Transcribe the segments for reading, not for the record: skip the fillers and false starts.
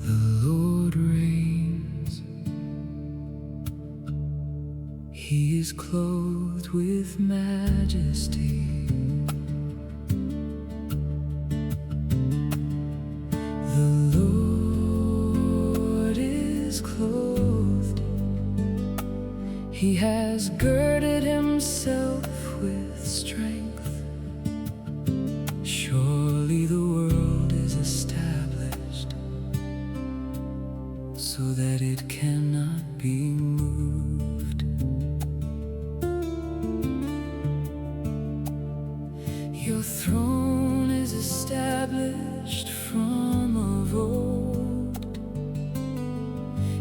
The Lord reigns. He is clothed with majesty. The Lord is clothed. He has girded himself with strength. Surely the world is established, so that it cannot be moved. Your throne is established from of old.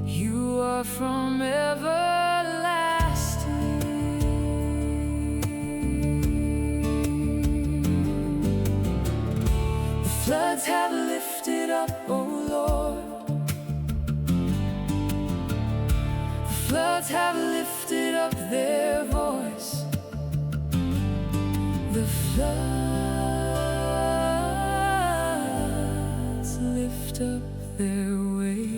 You are from everlasting. The floods have lifted up, O Lord. The floods have lifted up their voice. The floods lift up their waves.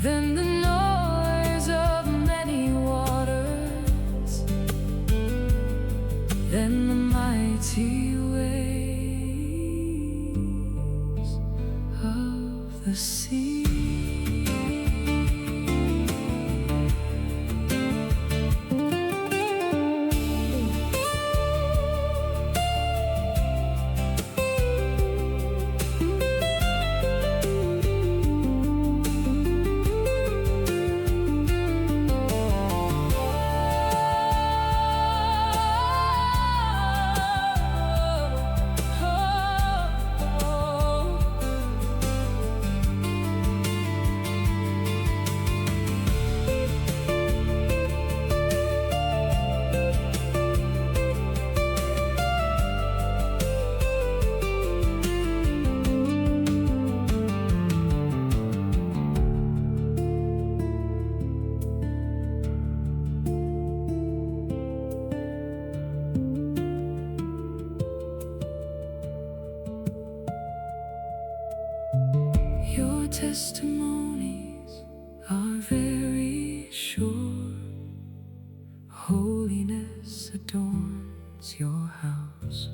Than the noise of many waters, than the mighty waves of the sea. Your testimonies are very sure. Holiness adorns your house.